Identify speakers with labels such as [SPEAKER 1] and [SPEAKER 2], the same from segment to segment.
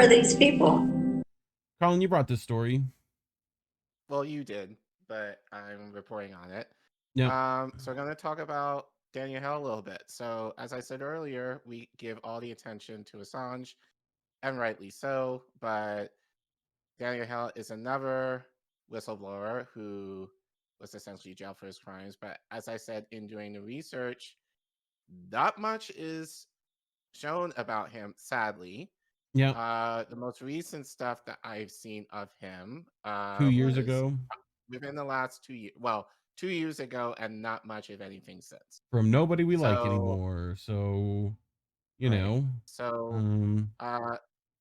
[SPEAKER 1] are these people?
[SPEAKER 2] Collin, you brought this story.
[SPEAKER 3] Well, you did, but I'm reporting on it.
[SPEAKER 2] Yeah.
[SPEAKER 3] So I'm going to talk about Daniel Hale a little bit. So as I said earlier, we give all the attention to Assange, and rightly so, but Daniel Hale is another whistleblower who was essentially jailed for his crimes. But as I said in doing the research, not much is shown about him, sadly.
[SPEAKER 2] Yeah.
[SPEAKER 3] The most recent stuff that I've seen of him
[SPEAKER 2] 2 years
[SPEAKER 3] was
[SPEAKER 2] ago.
[SPEAKER 3] within the last 2 years. Well, 2 years ago, and not much of anything since.
[SPEAKER 2] From nobody we like
[SPEAKER 3] So-
[SPEAKER 2] anymore. So, you
[SPEAKER 3] Right.
[SPEAKER 2] know.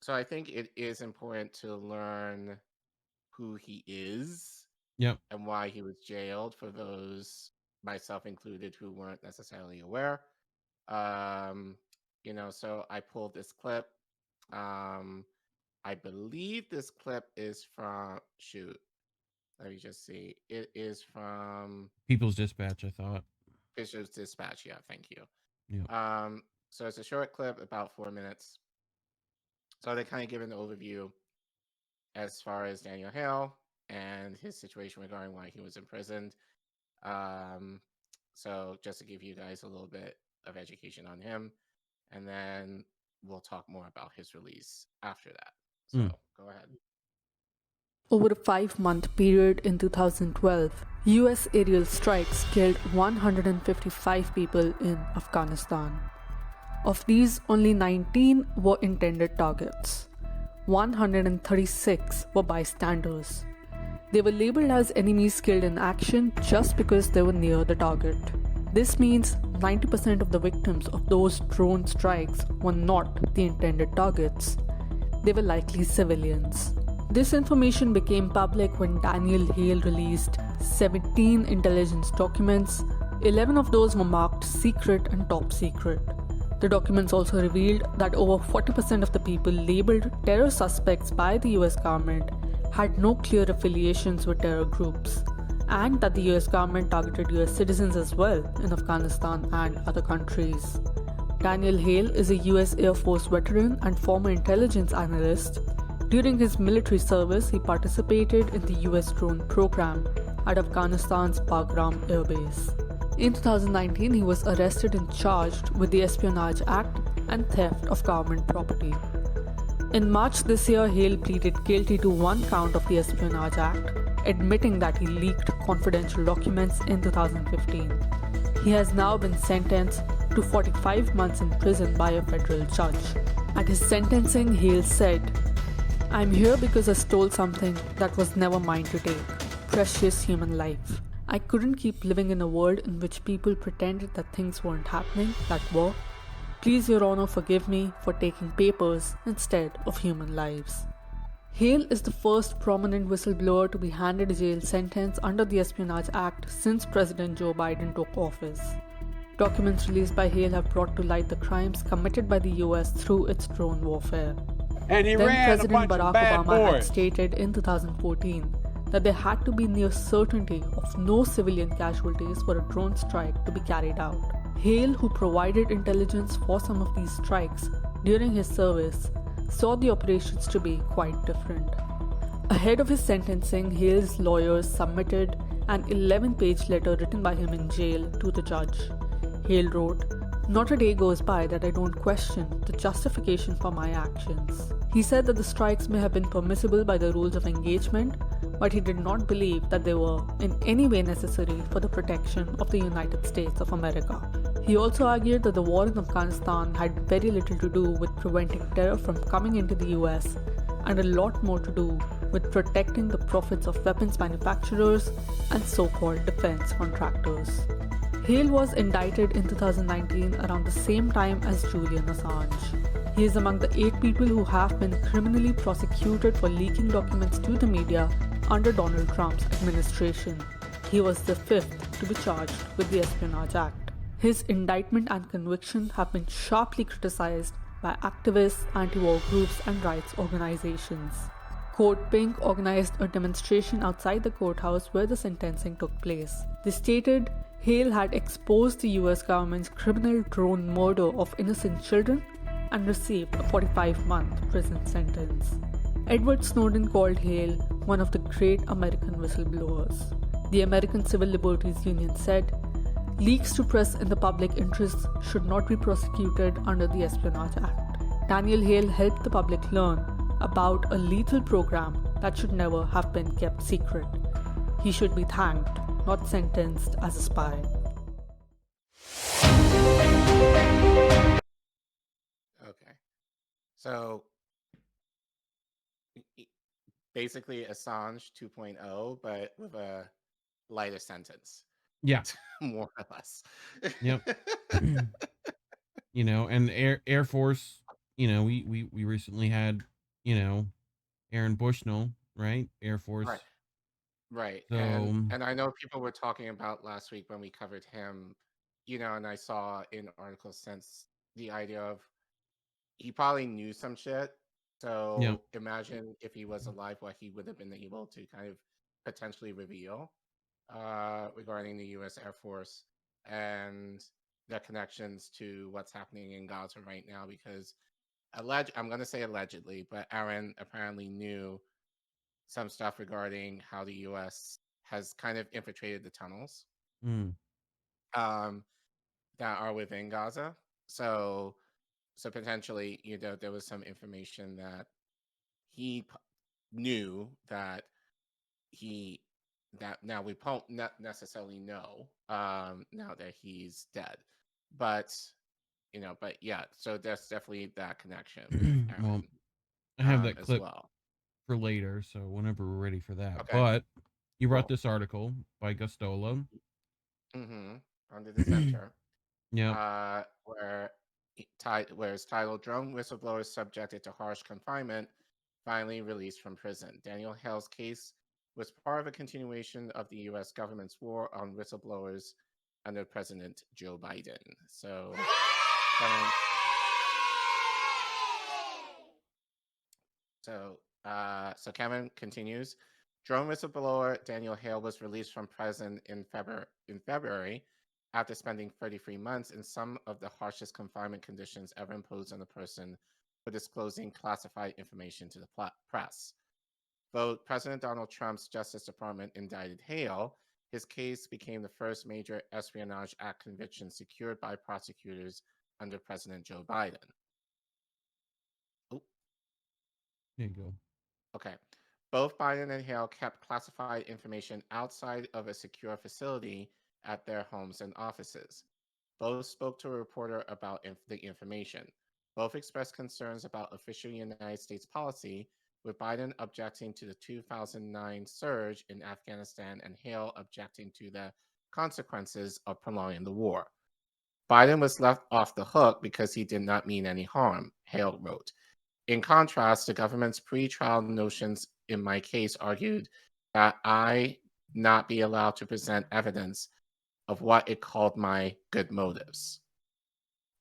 [SPEAKER 3] So I think it is important to learn who he is
[SPEAKER 2] Yep.
[SPEAKER 3] and why he was jailed, for those, myself included, who weren't necessarily aware. So I pulled this clip. I believe this clip is from, let me just see. It is from
[SPEAKER 2] People's Dispatch, I thought.
[SPEAKER 3] People's Dispatch. Yeah, thank you.
[SPEAKER 2] Yeah.
[SPEAKER 3] So it's a short clip, about 4 minutes. So they kind of give an overview as far as Daniel Hale and his situation regarding why he was imprisoned. So just to give you guys a little bit of education on him, and then we'll talk more about his release after that. So go ahead.
[SPEAKER 4] Over a 5-month period in 2012, US aerial strikes killed 155 people in Afghanistan. Of these, only 19 were intended targets. 136 were bystanders. They were labeled as enemies killed in action just because they were near the target. This means 90% of the victims of those drone strikes were not the intended targets. They were likely civilians. This information became public when Daniel Hale released 17 intelligence documents. 11 of those were marked secret and top secret. The documents also revealed that over 40% of the people labeled terror suspects by the US government had no clear affiliations with terror groups, and that the US government targeted US citizens as well in Afghanistan and other countries. Daniel Hale is a US Air Force veteran and former intelligence analyst. During his military service, he participated in the US drone program at Afghanistan's Bagram Air Base. In 2019, he was arrested and charged with the Espionage Act and theft of government property. In March this year, Hale pleaded guilty to one count of the Espionage Act, admitting that he leaked confidential documents in 2015. He has now been sentenced to 45 months in prison by a federal judge. At his sentencing, Hale said, "I'm here because I stole something that was never mine to take, precious human life. I couldn't keep living in a world in which people pretended that things weren't happening that were. Please, Your Honor, forgive me for taking papers instead of human lives." Hale is the first prominent whistleblower to be handed a jail sentence under the Espionage Act since President Joe Biden took office. Documents released by Hale have brought to light the crimes committed by the US through its drone warfare.
[SPEAKER 5] And he
[SPEAKER 4] Then
[SPEAKER 5] ran
[SPEAKER 4] President
[SPEAKER 5] a bunch
[SPEAKER 4] Barack
[SPEAKER 5] of bad
[SPEAKER 4] Obama had
[SPEAKER 5] boys.
[SPEAKER 4] stated in 2014 that there had to be near certainty of no civilian casualties for a drone strike to be carried out. Hale, who provided intelligence for some of these strikes during his service, saw the operations to be quite different. Ahead of his sentencing, Hale's lawyers submitted an 11-page letter written by him in jail to the judge. Hale wrote, "Not a day goes by that I don't question the justification for my actions." He said that the strikes may have been permissible by the rules of engagement, but he did not believe that they were in any way necessary for the protection of the United States of America. He also argued that the war in Afghanistan had very little to do with preventing terror from coming into the US and a lot more to do with protecting the profits of weapons manufacturers and so-called defense contractors. Hale was indicted in 2019 around the same time as Julian Assange. He is among the 8 people who have been criminally prosecuted for leaking documents to the media under Donald Trump's administration. He was the 5th to be charged with the Espionage Act. His indictment and conviction have been sharply criticized by activists, anti-war groups, and rights organizations. Code Pink organized a demonstration outside the courthouse where the sentencing took place. They stated Hale had exposed the US government's criminal drone murder of innocent children and received a 45-month prison sentence. Edward Snowden called Hale one of the great American whistleblowers. The American Civil Liberties Union said, leaks to press in the public interest should not be prosecuted under the Espionage Act. Daniel Hale helped the public learn about a lethal program that should never have been kept secret. He should be thanked, not sentenced as a spy.
[SPEAKER 3] Okay. So basically Assange 2.0, but with a lighter sentence.
[SPEAKER 2] Yeah.
[SPEAKER 3] More or less.
[SPEAKER 2] Yep. And Air Force, we recently had, Aaron Bushnell, right? Air Force.
[SPEAKER 3] Right.
[SPEAKER 2] So,
[SPEAKER 3] and I know people were talking about last week when we covered him, and I saw in articles since the idea of he probably knew some shit. So imagine if he was alive, what he would have been able to kind of potentially reveal regarding the U.S. Air Force and the connections to what's happening in Gaza right now. Because I'm going to say allegedly, but Aaron apparently knew some stuff regarding how the U.S. has kind of infiltrated the tunnels that are within Gaza. So potentially, there was some information that he knew that now we don't not necessarily know now that he's dead, but yeah, so there's definitely that connection.
[SPEAKER 2] Well, I have that
[SPEAKER 3] as
[SPEAKER 2] clip
[SPEAKER 3] well
[SPEAKER 2] for later, so whenever we're ready for that.
[SPEAKER 3] Okay.
[SPEAKER 2] But you brought this article by Gosztola.
[SPEAKER 3] On the Dissenter.
[SPEAKER 2] Yeah.
[SPEAKER 3] Where it's titled "Drone Whistleblowers Subjected to Harsh Confinement Finally Released from Prison." Daniel Hale's case was part of a continuation of the U.S. government's war on whistleblowers under President Joe Biden. So, Kevin continues. Drone whistleblower Daniel Hale was released from prison in February after spending 33 months in some of the harshest confinement conditions ever imposed on a person for disclosing classified information to the press. Though President Donald Trump's Justice Department indicted Hale, his case became the first major Espionage Act conviction secured by prosecutors under President Joe Biden.
[SPEAKER 2] There you go.
[SPEAKER 3] Okay. Both Biden and Hale kept classified information outside of a secure facility at their homes and offices. Both spoke to a reporter about the information. Both expressed concerns about official United States policy, with Biden objecting to the 2009 surge in Afghanistan and Hale objecting to the consequences of prolonging the war. Biden was left off the hook because he did not mean any harm, Hale wrote. In contrast, the government's pre-trial notions in my case argued that I not be allowed to present evidence of what it called my good motives.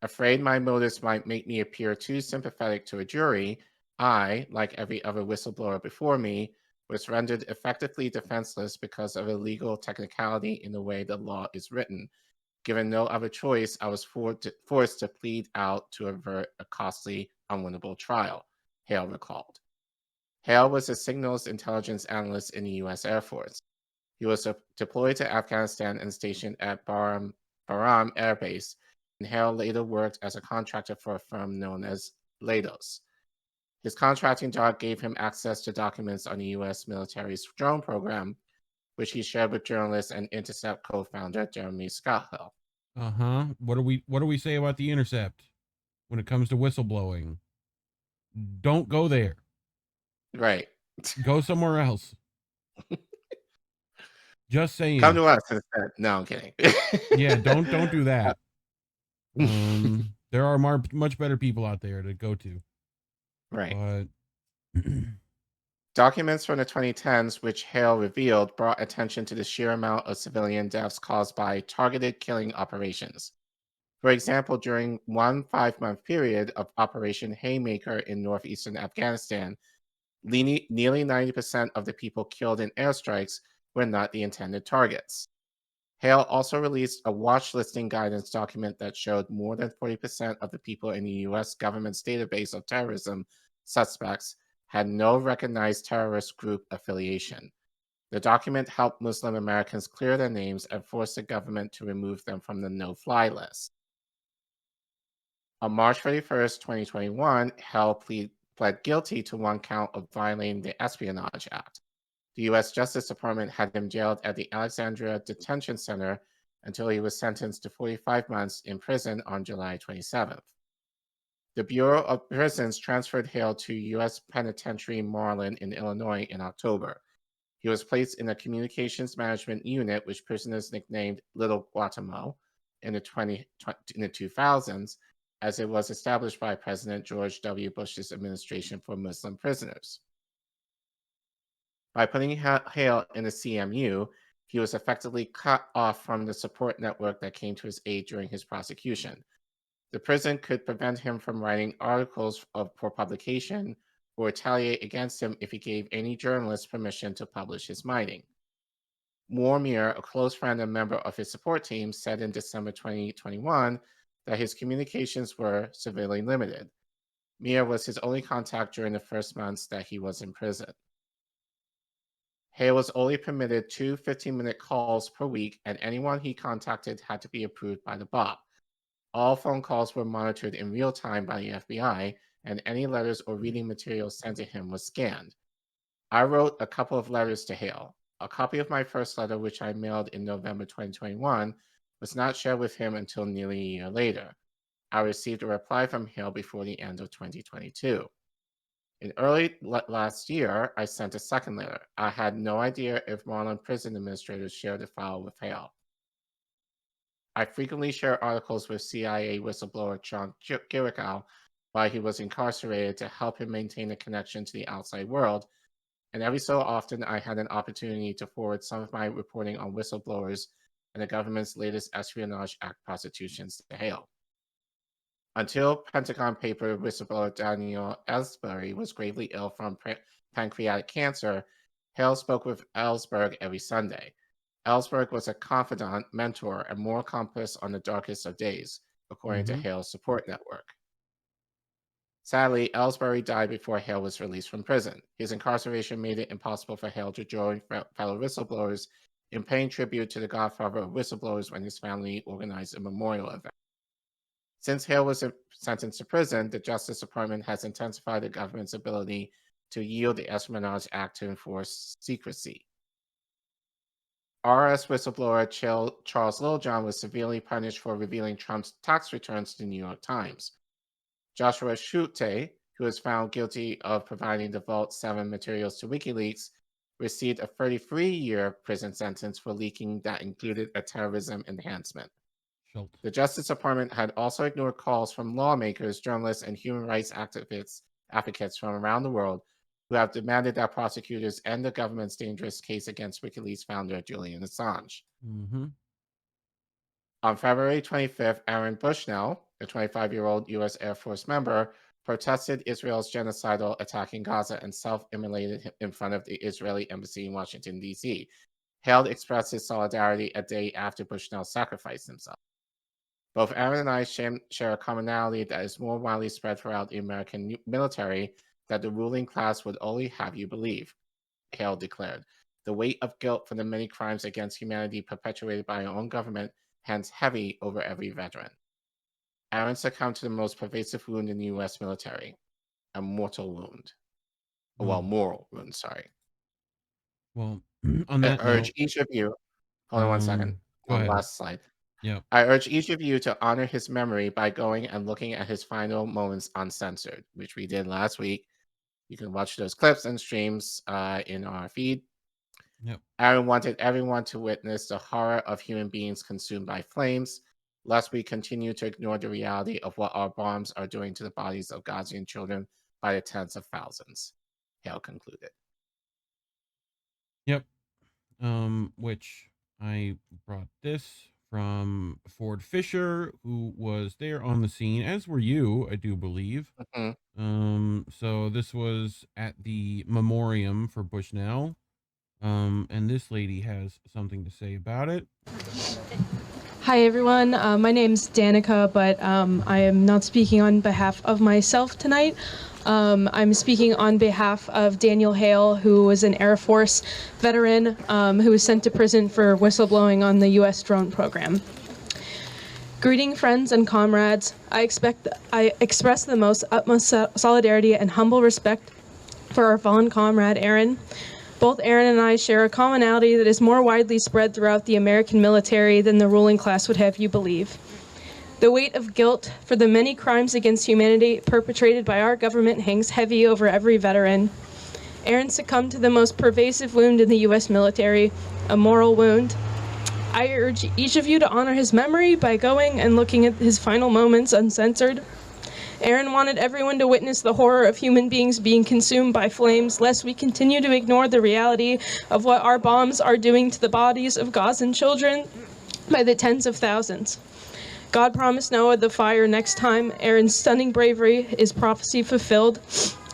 [SPEAKER 3] Afraid my motives might make me appear too sympathetic to a jury, I, like every other whistleblower before me, was rendered effectively defenseless because of a legal technicality in the way the law is written. Given no other choice, I was forced to plead out to avert a costly, unwinnable trial, Hale recalled. Hale was a signals intelligence analyst in the U.S. Air Force. He was deployed to Afghanistan and stationed at Baram Air Base, and Hale later worked as a contractor for a firm known as Leidos. His contracting job gave him access to documents on the U.S. military's drone program, which he shared with journalist and Intercept co-founder Jeremy Scotthill.
[SPEAKER 2] What do we say about the Intercept when it comes to whistleblowing? Don't go there.
[SPEAKER 3] Right.
[SPEAKER 2] Go somewhere else. Just saying.
[SPEAKER 3] Come to us instead. No, I'm kidding.
[SPEAKER 2] Yeah, don't do that. There are much better people out there to go to.
[SPEAKER 3] Right.
[SPEAKER 2] But
[SPEAKER 3] documents from the 2010s, which Hale revealed, brought attention to the sheer amount of civilian deaths caused by targeted killing operations. For example, during one 5-month period of Operation Haymaker in northeastern Afghanistan, nearly 90% of the people killed in airstrikes were not the intended targets. Hale also released a watch listing guidance document that showed more than 40% of the people in the U.S. government's database of terrorism suspects had no recognized terrorist group affiliation. The document helped Muslim Americans clear their names and forced the government to remove them from the no-fly list. On March 31st, 2021, Hale pled guilty to one count of violating the Espionage Act. The U.S. Justice Department had him jailed at the Alexandria Detention Center until he was sentenced to 45 months in prison on July 27th. The Bureau of Prisons transferred Hale to U.S. Penitentiary Moreland in Illinois in October. He was placed in a communications management unit, which prisoners nicknamed Little Guatemala, in the 2000s, as it was established by President George W. Bush's administration for Muslim prisoners. By putting Hale in the CMU, he was effectively cut off from the support network that came to his aid during his prosecution. The prison could prevent him from writing articles for publication or retaliate against him if he gave any journalist permission to publish his writing. Moore, a close friend and member of his support team, said in December 2021 that his communications were severely limited. Mir was his only contact during the first months that he was in prison. Hale was only permitted 2 15-minute calls per week, and anyone he contacted had to be approved by the BOP. All phone calls were monitored in real time by the FBI, and any letters or reading materials sent to him was scanned. I wrote a couple of letters to Hale. A copy of my first letter, which I mailed in November 2021, was not shared with him until nearly a year later. I received a reply from Hale before the end of 2022. In early last year, I sent a second letter. I had no idea if Maryland prison administrators shared the file with Hale. I frequently share articles with CIA whistleblower John Kirikow while he was incarcerated to help him maintain a connection to the outside world, and every so often I had an opportunity to forward some of my reporting on whistleblowers and the government's latest Espionage Act prosecutions to Hale. Until Pentagon paper whistleblower Daniel Ellsbury was gravely ill from pancreatic cancer, Hale spoke with Ellsberg every Sunday. Ellsberg was a confidant, mentor, and moral compass on the darkest of days, according to Hale's support network. Sadly, Ellsbury died before Hale was released from prison. His incarceration made it impossible for Hale to join fellow whistleblowers in paying tribute to the godfather of whistleblowers when his family organized a memorial event. Since Hale was sentenced to prison, the Justice Department has intensified the government's ability to yield the Espionage Act to enforce secrecy. RS whistleblower Charles Littlejohn was severely punished for revealing Trump's tax returns to the New York Times. Joshua Schulte, who was found guilty of providing the Vault 7 materials to WikiLeaks, received a 33-year prison sentence for leaking that included a terrorism enhancement. The Justice Department had also ignored calls from lawmakers, journalists, and human rights advocates from around the world who have demanded that prosecutors end the government's dangerous case against WikiLeaks founder Julian Assange. On February 25th, Aaron Bushnell, a 25-year-old U.S. Air Force member, protested Israel's genocidal attack in Gaza and self-immolated in front of the Israeli embassy in Washington, D.C. Hale expressed his solidarity a day after Bushnell sacrificed himself. Both Aaron and I share a commonality that is more widely spread throughout the American military that the ruling class would only have you believe, Hale declared. The weight of guilt for the many crimes against humanity perpetuated by our own government hangs heavy over every veteran. Aaron succumbed to the most pervasive wound in the U.S. military, a mortal wound. Well, moral wound, sorry.
[SPEAKER 2] Well, on that
[SPEAKER 3] I urge
[SPEAKER 2] note,
[SPEAKER 3] each of you, hold on one second,
[SPEAKER 2] go ahead.
[SPEAKER 3] last slide.
[SPEAKER 2] Yeah.
[SPEAKER 3] I urge each of you to honor his memory by going and looking at his final moments uncensored, which we did last week. You can watch those clips and streams in our feed.
[SPEAKER 2] Yep.
[SPEAKER 3] Aaron wanted everyone to witness the horror of human beings consumed by flames, lest we continue to ignore the reality of what our bombs are doing to the bodies of Gazan children by the tens of thousands, Hale concluded.
[SPEAKER 2] Yep. Which I brought this from Ford Fisher, who was there on the scene, as were you, I do believe. So this was at the memoriam for Bushnell, And this lady has something to say about it.
[SPEAKER 1] Hi, everyone. My name's Danica, but I am not speaking on behalf of myself tonight. I'm speaking on behalf of Daniel Hale, who was an Air Force veteran who was sent to prison for whistleblowing on the U.S. drone program. Greeting, friends and comrades. I express the utmost solidarity and humble respect for our fallen comrade, Aaron. Both Aaron and I share a commonality that is more widely spread throughout the American military than the ruling class would have you believe. The weight of guilt for the many crimes against humanity perpetrated by our government hangs heavy over every veteran. Aaron succumbed to the most pervasive wound in the U.S. military, a moral wound. I urge each of you to honor his memory by going and looking at his final moments uncensored. Aaron wanted everyone to witness the horror of human beings being consumed by flames, lest we continue to ignore the reality of what our bombs are doing to the bodies of Gazan children by the tens of thousands. God promised Noah the fire next time. Aaron's stunning bravery is prophecy fulfilled.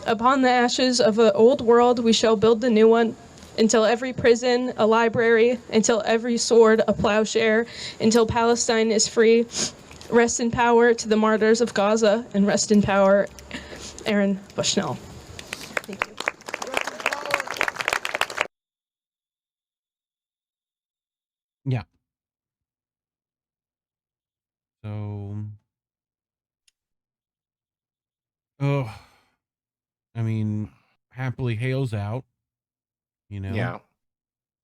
[SPEAKER 1] Upon the ashes of the old world, we shall build the new one. Until every prison, a library, until every sword, a plowshare, until Palestine is free. Rest in power to the martyrs of Gaza, and rest in power, Aaron Bushnell. Thank you.
[SPEAKER 2] Yeah. So, I mean, happily Hale's out. You know,
[SPEAKER 3] Yeah.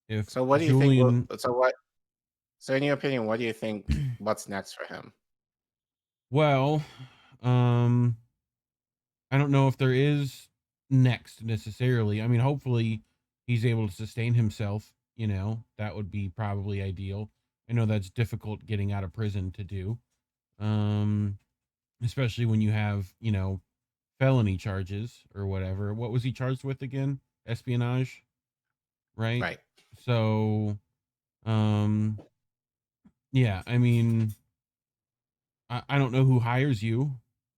[SPEAKER 2] if
[SPEAKER 3] So what do you
[SPEAKER 2] Julian,
[SPEAKER 3] think? So in your opinion, what do you think? What's next for him?
[SPEAKER 2] well, I don't know if there is next necessarily. I mean, hopefully he's able to sustain himself. You know, that would be probably ideal. I know that's difficult getting out of prison to do, um, especially when you have, you know, felony charges or whatever. What was he charged with again? Espionage, right?
[SPEAKER 3] Right.
[SPEAKER 2] So, um, yeah, I mean, I don't know who hires you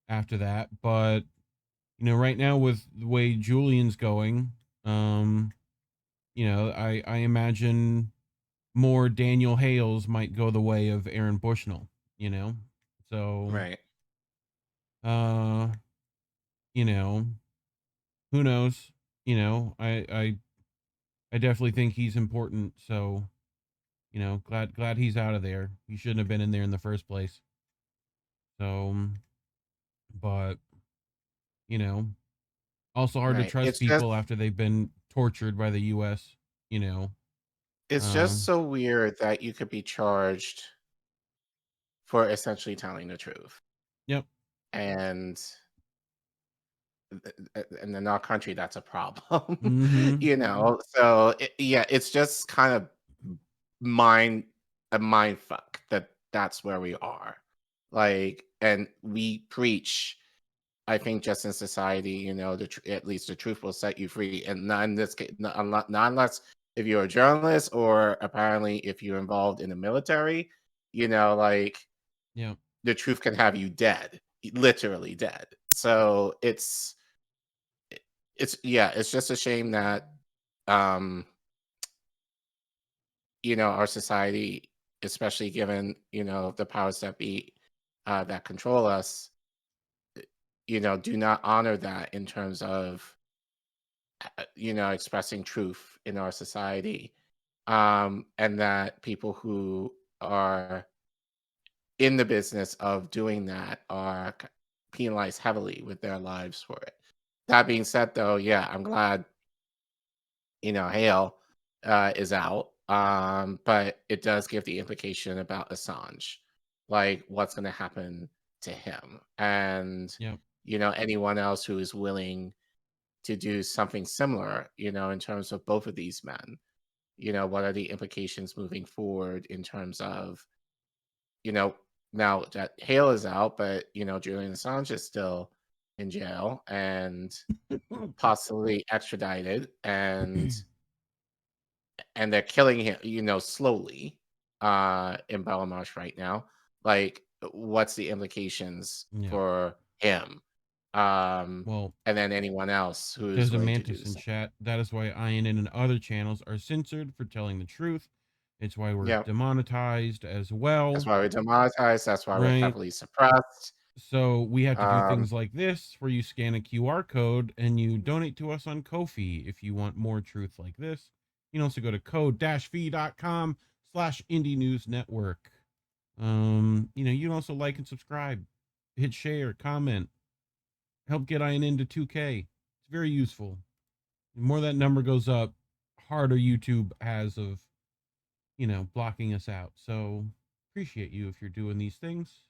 [SPEAKER 2] after that, but you know, right now with the way Julian's going, um, you know, I imagine more Daniel Hales might go the way of Aaron Bushnell, you know? So,
[SPEAKER 3] Right.
[SPEAKER 2] uh, you know, who knows? You know, I definitely think he's important, so, you know, glad he's out of there. He shouldn't have been in there in the first place. So, but, you know, also hard to
[SPEAKER 3] Right.
[SPEAKER 2] trust people after they've been tortured by the US, you know.
[SPEAKER 3] It's just so weird that you could be charged for essentially telling the truth.
[SPEAKER 2] Yep.
[SPEAKER 3] And in our country, that's a problem.
[SPEAKER 2] Mhm.
[SPEAKER 3] So yeah, it's just kind of a mind fuck that's where we are. Like, and we preach, I think, just in society, at least the truth will set you free, and not in this case, not unless if you're a journalist or apparently if you're involved in the military, like
[SPEAKER 2] Yep.
[SPEAKER 3] the truth can have you dead, literally dead. So it's just a shame that um our society, especially given the powers that be that control us, do not honor that in terms of expressing truth in our society, and that people who are in the business of doing that are penalized heavily with their lives for it. That being said, though, yeah, I'm glad Hale is out. But it does give the implication about Assange, like what's going to happen to him, and
[SPEAKER 2] Yep.
[SPEAKER 3] anyone else who is willing to do something similar, in terms of both of these men. What are the implications moving forward in terms of, now that Hale is out, but Julian Assange is still in jail and possibly extradited, and they're killing him, slowly, in Belmarsh right now. Like, what's the implications
[SPEAKER 2] Yeah.
[SPEAKER 3] for him?
[SPEAKER 2] Well,
[SPEAKER 3] and then anyone else who is
[SPEAKER 2] there's a
[SPEAKER 3] willing to do
[SPEAKER 2] mantis in
[SPEAKER 3] so.
[SPEAKER 2] chat. That is why INN and other channels are censored for telling the truth. It's why we're
[SPEAKER 3] Yep.
[SPEAKER 2] demonetized as well.
[SPEAKER 3] That's why we're demonetized. That's why we're
[SPEAKER 2] Right.
[SPEAKER 3] heavily suppressed.
[SPEAKER 2] So we have to do
[SPEAKER 3] Um,
[SPEAKER 2] things like this, where you scan a QR code and you donate to us on Ko-fi if you want more truth like this. You can also go to code-fi.com/Indie News Network. You can also like and subscribe, hit share, comment, help get INN to 2K. It's very useful. The more that number goes up, harder YouTube has of, blocking us out. So appreciate you if you're doing these things.